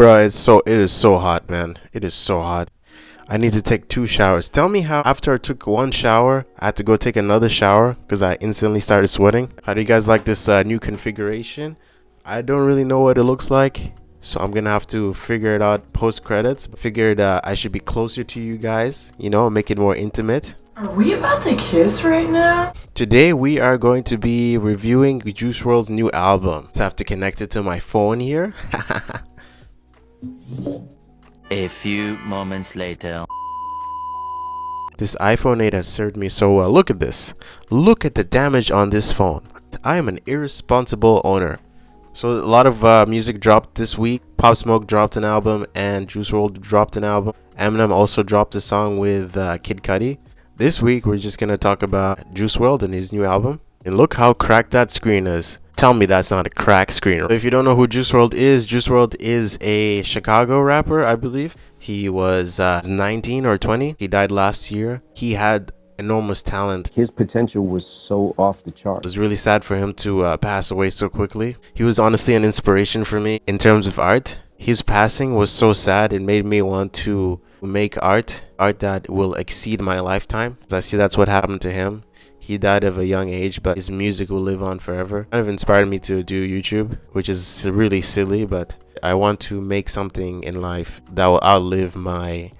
Bruh, it is so hot, man. It is so hot. I need to take 2 showers. Tell me how after I took 1 shower, I had to go take another shower because I instantly started sweating. How do you guys like this new configuration? I don't really know what it looks like, so I'm gonna have to figure it out post credits. Figured I should be closer to you guys, you know, make it more intimate. Are we about to kiss right now? Today we are going to be reviewing Juice Wrld's new album. So I have to connect it to my phone here. A few moments later. This iPhone 8 has served me so well. Look at this. Look at the damage on this phone. I am an irresponsible owner. So a lot of music dropped this week. Pop Smoke dropped an album and Juice Wrld dropped an album. Eminem also dropped a song with Kid Cudi. This week we're just gonna talk about Juice Wrld and his new album. And look how cracked that screen is. Tell me that's not a cracked screen. If you don't know who Juice Wrld is a Chicago rapper, I believe. He was 19 or 20. He died last year. He had enormous talent. His potential was so off the chart. It was really sad for him to pass away so quickly. He was honestly an inspiration for me in terms of art. His passing was so sad. It made me want to make art that will exceed my lifetime. I see that's what happened to him. He died of a young age, but his music will live on forever. Kind of inspired me to do YouTube, which is really silly, but I want to make something in life that will outlive my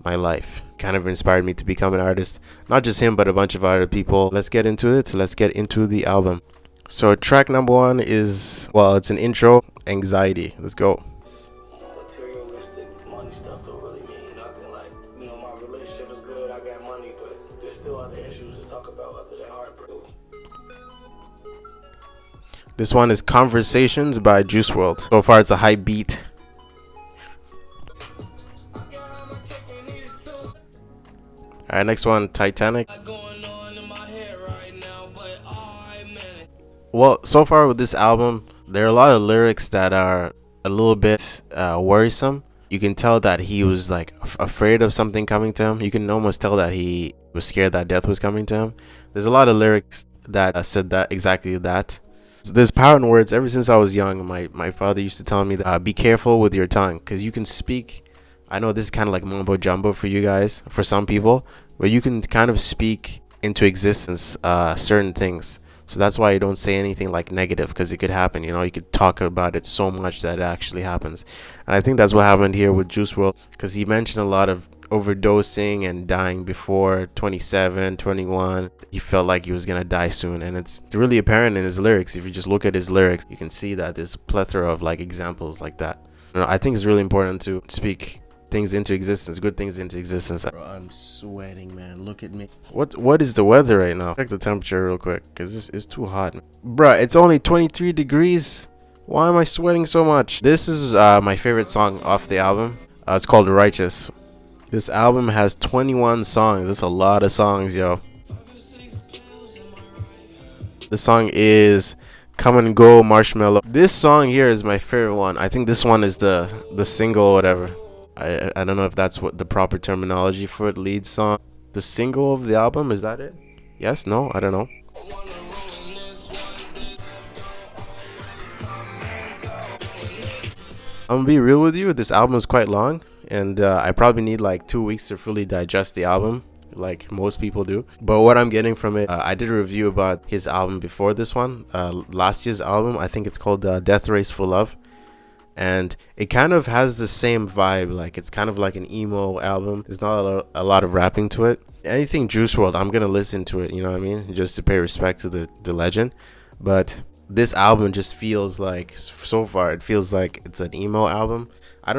life. Kind of inspired me to become an artist. Not just him, but a bunch of other people. Let's get into it. Let's get into the album. So track number 1 is, well, it's an intro, Anxiety. Let's go. Materialistic money stuff don't really mean nothing. Like, you know, my relationship is good, I got money, but there's still other issues to talk about other than heartbreak. This one is Conversations by Juice Wrld. So far it's a high beat. Alright, next one, Titanic. Well, so far with this album, there are a lot of lyrics that are a little bit worrisome. You can tell that he was like afraid of something coming to him. You can almost tell that he was scared that death was coming to him. There's a lot of lyrics that said that exactly that. So there's power in words. Ever since I was young, my father used to tell me that be careful with your tongue, because you can speak. I know this is kind of like mumbo jumbo for you guys, for some people, but you can kind of speak into existence certain things. So that's why you don't say anything like negative, because it could happen. You know, you could talk about it so much that it actually happens. And I think that's what happened here with Juice Wrld, because he mentioned a lot of overdosing and dying before 27, 21. He felt like he was gonna die soon, and it's really apparent in his lyrics. If you just look at his lyrics, you can see that there's a plethora of like examples like that. You know, I think it's really important to speak things into existence, good things into existence. Bro, I'm sweating, man. Look at me. What is the weather right now? Check the temperature real quick, because this is too hot. Bruh, it's only 23 degrees. Why am I sweating so much? This is my favorite song off the album. It's called Righteous. This album has 21 songs. That's a lot of songs, yo. The song is Come and Go, Marshmallow. This song here is my favorite one. I think this one is the single or whatever. I don't know if that's what the proper terminology for it. Lead song. The single of the album, is that it? Yes? No? I don't know. I'm gonna be real with you. This album is quite long, and I probably need like 2 weeks to fully digest the album, like most people do. But what I'm getting from it, I did a review about his album before this one, last year's album. I think it's called Death Race for Love, and it kind of has the same vibe. Like, it's kind of like an emo album. There's not a lot of rapping to it. Anything Juice Wrld, I'm gonna listen to it, you know what I mean, just to pay respect to the legend. But this album just feels like, so far it feels like it's an emo album. I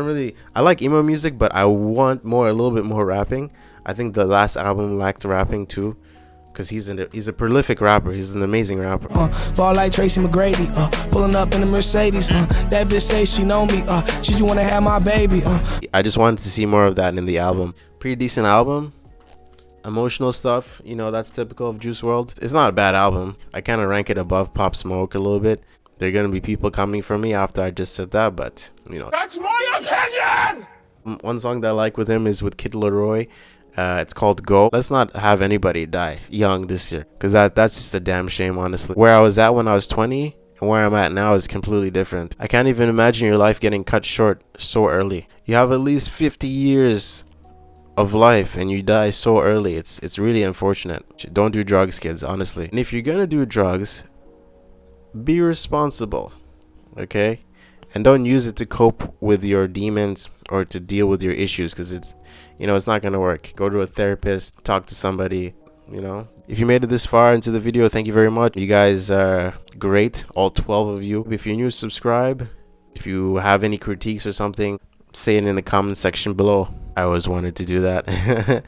like emo music, but I want a little bit more rapping. I think the last album lacked rapping too, because he's a prolific rapper. He's an amazing rapper. Ball like Tracy McGrady, pulling up in the Mercedes. That bitch say she know me. She just wanna have my baby. I just wanted to see more of that in the album. Pretty decent album. Emotional stuff, you know, that's typical of Juice Wrld. It's not a bad album. I kind of rank it above Pop Smoke a little bit. There are gonna be people coming for me after I just said that, but you know, that's my opinion. One song that I like with him is with Kid Laroi. It's called Go. Let's not have anybody die young this year, because that's just a damn shame, honestly. Where I was at when I was 20, and where I'm at now is completely different. I can't even imagine your life getting cut short so early. You have at least 50 years of life and you die so early. It's really unfortunate. Don't do drugs, kids, honestly. And if you're gonna do drugs, be responsible, okay? And don't use it to cope with your demons or to deal with your issues, because it's, you know, it's not gonna work. Go to a therapist, talk to somebody, you know. If you made it this far into the video, thank you very much. You guys are great, all 12 of you. If you're new, subscribe. If you have any critiques or something, say it in the comment section below. I always wanted to do that.